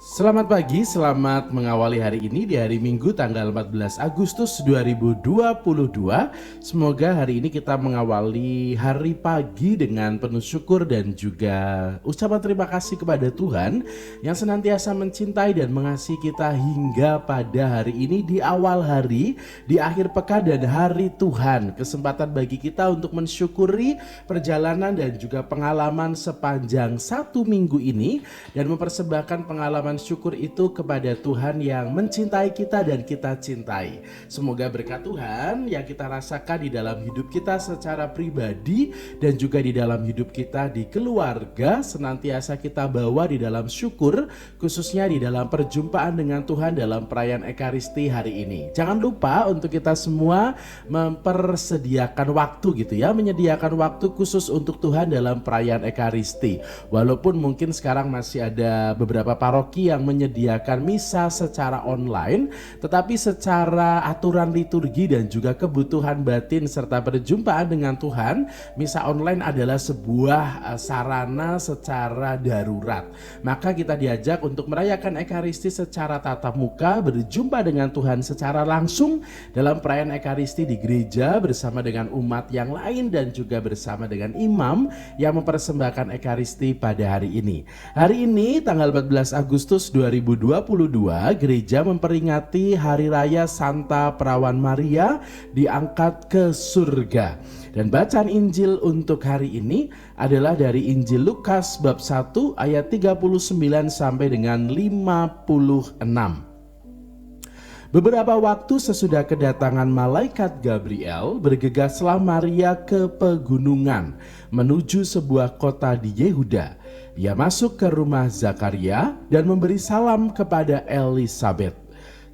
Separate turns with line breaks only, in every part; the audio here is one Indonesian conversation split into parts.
Selamat pagi, selamat mengawali hari ini di hari Minggu tanggal 14 Agustus 2022. Semoga hari ini kita mengawali hari pagi dengan penuh syukur dan juga ucapan terima kasih kepada Tuhan yang senantiasa mencintai dan mengasihi kita hingga pada hari ini di awal hari, di akhir pekan dan hari Tuhan. Kesempatan bagi kita untuk mensyukuri perjalanan dan juga pengalaman sepanjang satu minggu ini dan mempersembahkan pengalaman syukur itu kepada Tuhan yang mencintai kita dan kita cintai. Semoga berkat Tuhan yang kita rasakan di dalam hidup kita secara pribadi dan juga di dalam hidup kita di keluarga senantiasa kita bawa di dalam syukur, khususnya di dalam perjumpaan dengan Tuhan dalam perayaan Ekaristi hari ini. Jangan lupa untuk kita semua mempersediakan waktu gitu ya, menyediakan waktu khusus untuk Tuhan dalam perayaan Ekaristi. Walaupun mungkin sekarang masih ada beberapa paroki yang menyediakan misa secara online, tetapi secara aturan liturgi dan juga kebutuhan batin serta perjumpaan dengan Tuhan, misa online adalah sebuah sarana secara darurat. Maka kita diajak untuk merayakan Ekaristi secara tatap muka, berjumpa dengan Tuhan secara langsung dalam perayaan Ekaristi di gereja bersama dengan umat yang lain dan juga bersama dengan imam yang mempersembahkan Ekaristi pada hari ini. Hari ini tanggal 14 Agustus 2022, gereja memperingati Hari Raya Santa Perawan Maria diangkat ke surga. Dan bacaan Injil untuk hari ini adalah dari Injil Lukas bab 1 ayat 39 sampai dengan 56. Beberapa waktu sesudah kedatangan malaikat Gabriel, bergegaslah Maria ke pegunungan menuju sebuah kota di Yehuda. Ia masuk ke rumah Zakaria dan memberi salam kepada Elisabet.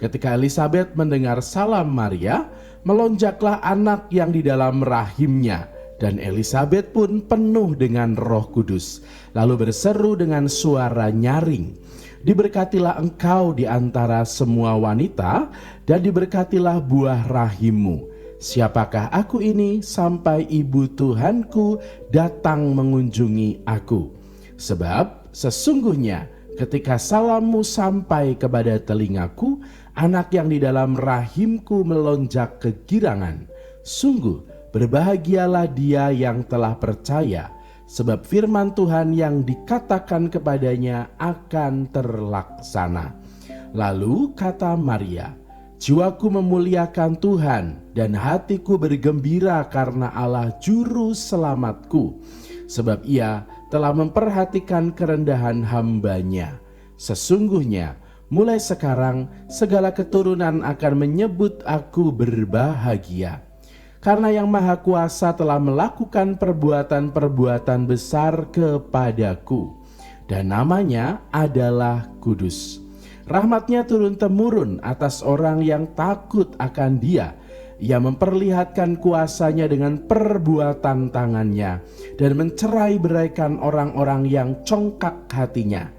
Ketika Elisabet mendengar salam Maria, melonjaklah anak yang di dalam rahimnya, dan Elisabet pun penuh dengan Roh Kudus, lalu berseru dengan suara nyaring, "Diberkatilah engkau di antara semua wanita, dan diberkatilah buah rahimmu. Siapakah aku ini sampai ibu Tuhanku datang mengunjungi aku? Sebab sesungguhnya ketika salammu sampai kepada telingaku, anak yang di dalam rahimku melonjak kegirangan. Sungguh berbahagialah dia yang telah percaya, sebab firman Tuhan yang dikatakan kepadanya akan terlaksana." Lalu kata Maria, "Jiwaku memuliakan Tuhan dan hatiku bergembira karena Allah juru selamatku, sebab ia telah memperhatikan kerendahan hamba-Nya. Sesungguhnya mulai sekarang segala keturunan akan menyebut aku berbahagia, karena Yang Maha Kuasa telah melakukan perbuatan-perbuatan besar kepadaku, dan namanya adalah kudus. Rahmat-Nya turun-temurun atas orang yang takut akan Dia. Ia memperlihatkan kuasa-Nya dengan perbuatan tangan-Nya dan mencerai-beraikan orang-orang yang congkak hatinya.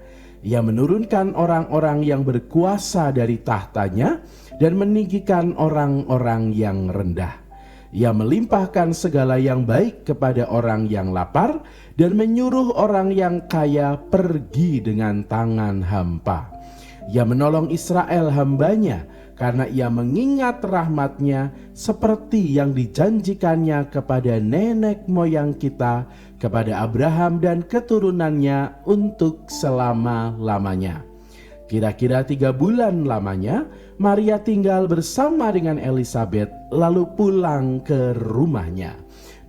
Ia menurunkan orang-orang yang berkuasa dari tahtanya dan meninggikan orang-orang yang rendah. Ia melimpahkan segala yang baik kepada orang yang lapar dan menyuruh orang yang kaya pergi dengan tangan hampa. Ia menolong Israel hamba-Nya, karena Ia mengingat rahmat-Nya seperti yang dijanjikannya kepada nenek moyang kita, kepada Abraham dan keturunannya untuk selama-lamanya. Kira-kira 3 bulan lamanya, Maria tinggal bersama dengan Elisabet, lalu pulang ke rumahnya.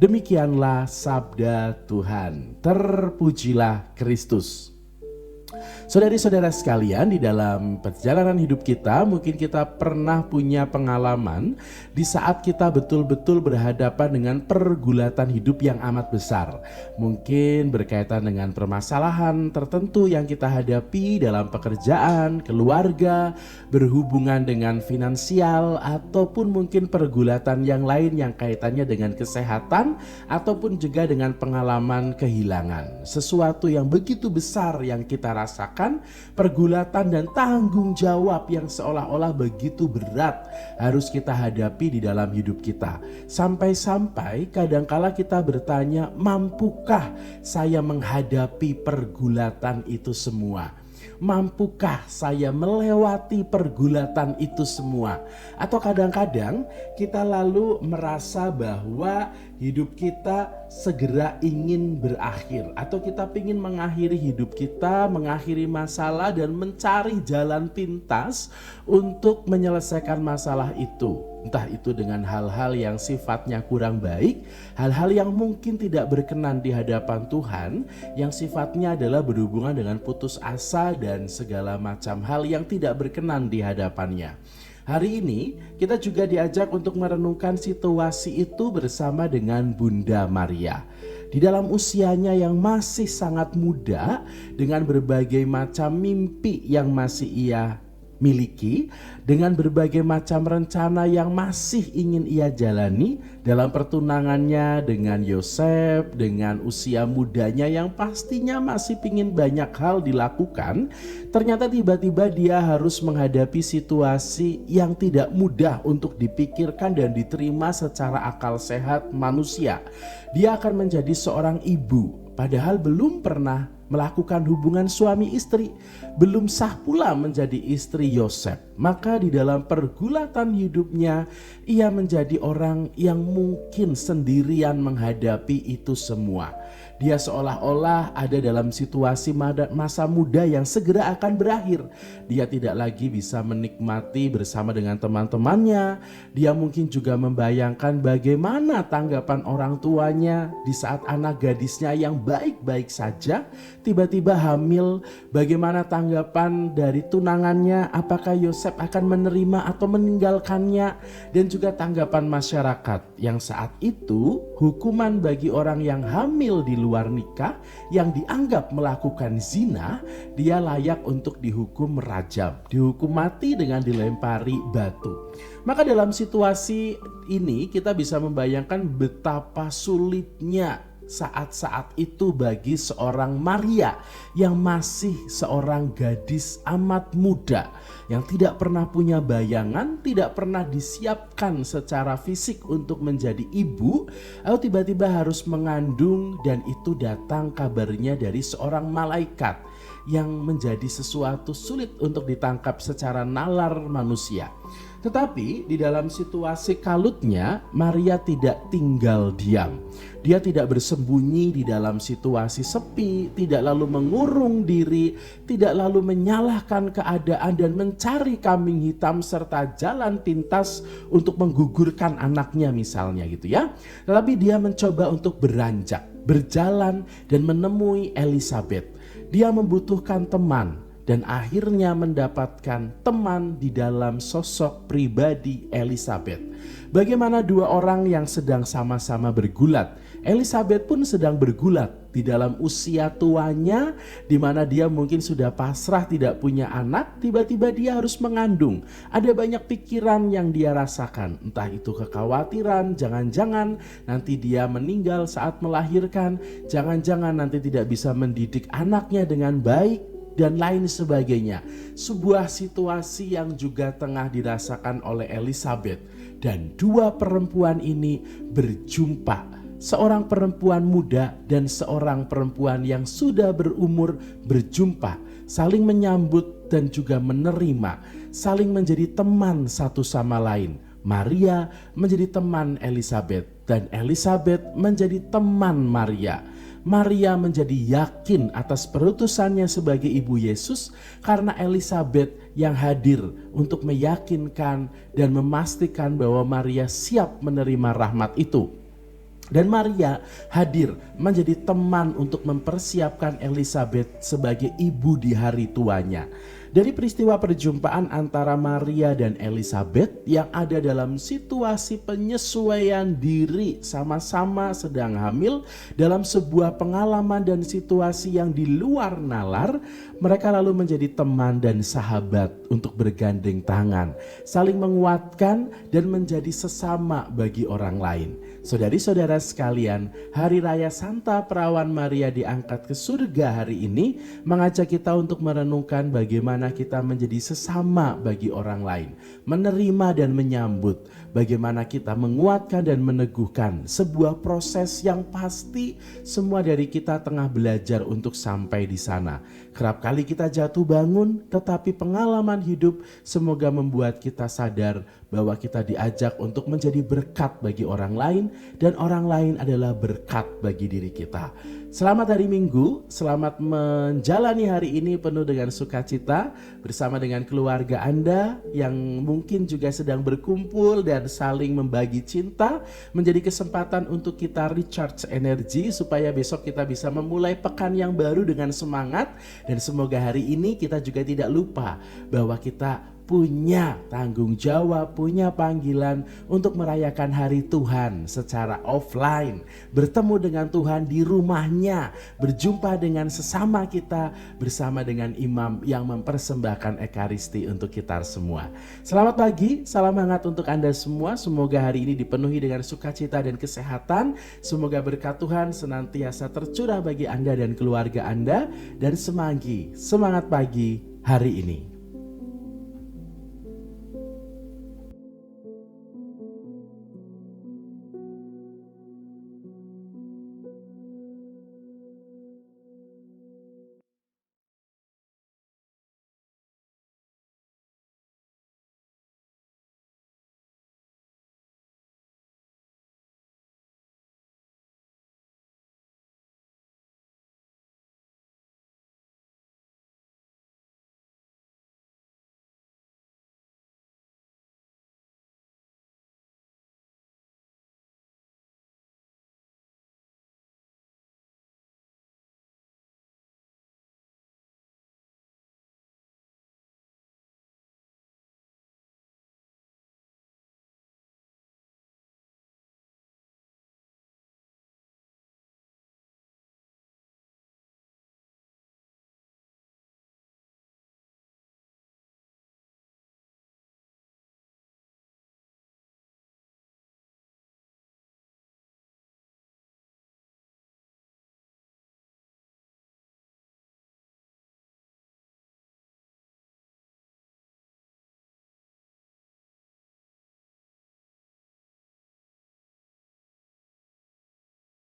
Demikianlah sabda Tuhan. Terpujilah Kristus. Saudari-saudara sekalian, di dalam perjalanan hidup kita mungkin kita pernah punya pengalaman di saat kita betul-betul berhadapan dengan pergulatan hidup yang amat besar. Mungkin berkaitan dengan permasalahan tertentu yang kita hadapi dalam pekerjaan, keluarga, berhubungan dengan finansial, ataupun mungkin pergulatan yang lain yang kaitannya dengan kesehatan, ataupun juga dengan pengalaman kehilangan. Sesuatu yang begitu besar yang kita rasakan, pergulatan dan tanggung jawab yang seolah-olah begitu berat harus kita hadapi di dalam hidup kita. Sampai-sampai kadangkala kita bertanya, mampukah saya menghadapi pergulatan itu semua? Mampukah saya melewati pergulatan itu semua? Atau kadang-kadang kita lalu merasa bahwa hidup kita segera ingin berakhir, atau kita ingin mengakhiri hidup kita, mengakhiri masalah dan mencari jalan pintas untuk menyelesaikan masalah itu. Entah itu dengan hal-hal yang sifatnya kurang baik, hal-hal yang mungkin tidak berkenan di hadapan Tuhan, yang sifatnya adalah berhubungan dengan putus asa dan segala macam hal yang tidak berkenan di hadapannya. Hari ini kita juga diajak untuk merenungkan situasi itu bersama dengan Bunda Maria. Di dalam usianya yang masih sangat muda, dengan berbagai macam mimpi yang masih ia miliki, dengan berbagai macam rencana yang masih ingin ia jalani dalam pertunangannya dengan Yosef, dengan usia mudanya yang pastinya masih ingin banyak hal dilakukan, ternyata tiba-tiba dia harus menghadapi situasi yang tidak mudah untuk dipikirkan dan diterima secara akal sehat manusia. Dia akan menjadi seorang ibu, padahal belum pernah melakukan hubungan suami istri, belum sah pula menjadi istri Yosef. Maka di dalam pergulatan hidupnya, ia menjadi orang yang mungkin sendirian menghadapi itu semua. Dia seolah-olah ada dalam situasi masa muda yang segera akan berakhir. Dia tidak lagi bisa menikmati bersama dengan teman-temannya. Dia mungkin juga membayangkan bagaimana tanggapan orang tuanya di saat anak gadisnya yang baik-baik saja tiba-tiba hamil. Bagaimana tanggapan dari tunangannya, apakah Yosef akan menerima atau meninggalkannya. Dan juga tanggapan masyarakat yang saat itu hukuman bagi orang yang hamil di luar nikah, yang dianggap melakukan zina, dia layak untuk dihukum rajam, dihukum mati dengan dilempari batu. Maka dalam situasi ini kita bisa membayangkan betapa sulitnya saat-saat itu bagi seorang Maria yang masih seorang gadis amat muda, yang tidak pernah punya bayangan, tidak pernah disiapkan secara fisik untuk menjadi ibu, lalu tiba-tiba harus mengandung, dan itu datang kabarnya dari seorang malaikat yang menjadi sesuatu sulit untuk ditangkap secara nalar manusia. Tetapi di dalam situasi kalutnya, Maria tidak tinggal diam. Dia tidak bersembunyi di dalam situasi sepi, tidak lalu mengurung diri, tidak lalu menyalahkan keadaan dan mencari kambing hitam serta jalan pintas untuk menggugurkan anaknya misalnya gitu ya. Tetapi dia mencoba untuk beranjak, berjalan dan menemui Elizabeth. Dia membutuhkan teman. Dan akhirnya mendapatkan teman di dalam sosok pribadi Elizabeth. Bagaimana dua orang yang sedang sama-sama bergulat. Elizabeth pun sedang bergulat di dalam usia tuanya, di mana dia mungkin sudah pasrah tidak punya anak, tiba-tiba dia harus mengandung. Ada banyak pikiran yang dia rasakan, entah itu kekhawatiran, jangan-jangan nanti dia meninggal saat melahirkan, jangan-jangan nanti tidak bisa mendidik anaknya dengan baik, dan lain sebagainya. Sebuah situasi yang juga tengah dirasakan oleh Elizabeth. Dan dua perempuan ini berjumpa. Seorang perempuan muda dan seorang perempuan yang sudah berumur berjumpa. Saling menyambut dan juga menerima. Saling menjadi teman satu sama lain. Maria menjadi teman Elizabeth dan Elizabeth menjadi teman Maria. Maria menjadi yakin atas perutusannya sebagai ibu Yesus karena Elizabeth yang hadir untuk meyakinkan dan memastikan bahwa Maria siap menerima rahmat itu. Dan Maria hadir menjadi teman untuk mempersiapkan Elizabeth sebagai ibu di hari tuanya. Dari peristiwa perjumpaan antara Maria dan Elizabeth yang ada dalam situasi penyesuaian diri, sama-sama sedang hamil dalam sebuah pengalaman dan situasi yang di luar nalar, mereka lalu menjadi teman dan sahabat untuk bergandeng tangan, saling menguatkan dan menjadi sesama bagi orang lain. Saudari-saudara sekalian, Hari Raya Santa Perawan Maria diangkat ke surga hari ini mengajak kita untuk merenungkan bagaimana kita menjadi sesama bagi orang lain, menerima dan menyambut, bagaimana kita menguatkan dan meneguhkan sebuah proses yang pasti semua dari kita tengah belajar untuk sampai di sana. Kerap kali kita jatuh bangun, tetapi pengalaman hidup semoga membuat kita sadar bahwa kita diajak untuk menjadi berkat bagi orang lain dan orang lain adalah berkat bagi diri kita. Selamat hari Minggu, selamat menjalani hari ini penuh dengan sukacita bersama dengan keluarga Anda yang mungkin juga sedang berkumpul dan saling membagi cinta, menjadi kesempatan untuk kita recharge energi supaya besok kita bisa memulai pekan yang baru dengan semangat. Dan semoga hari ini kita juga tidak lupa bahwa kita punya tanggung jawab, punya panggilan untuk merayakan hari Tuhan secara offline, bertemu dengan Tuhan di rumahnya, berjumpa dengan sesama kita bersama dengan imam yang mempersembahkan Ekaristi untuk kita semua. Selamat pagi, salam hangat untuk Anda semua. Semoga hari ini dipenuhi dengan sukacita dan kesehatan. Semoga berkat Tuhan senantiasa tercurah bagi Anda dan keluarga Anda. Dan semangat pagi hari ini.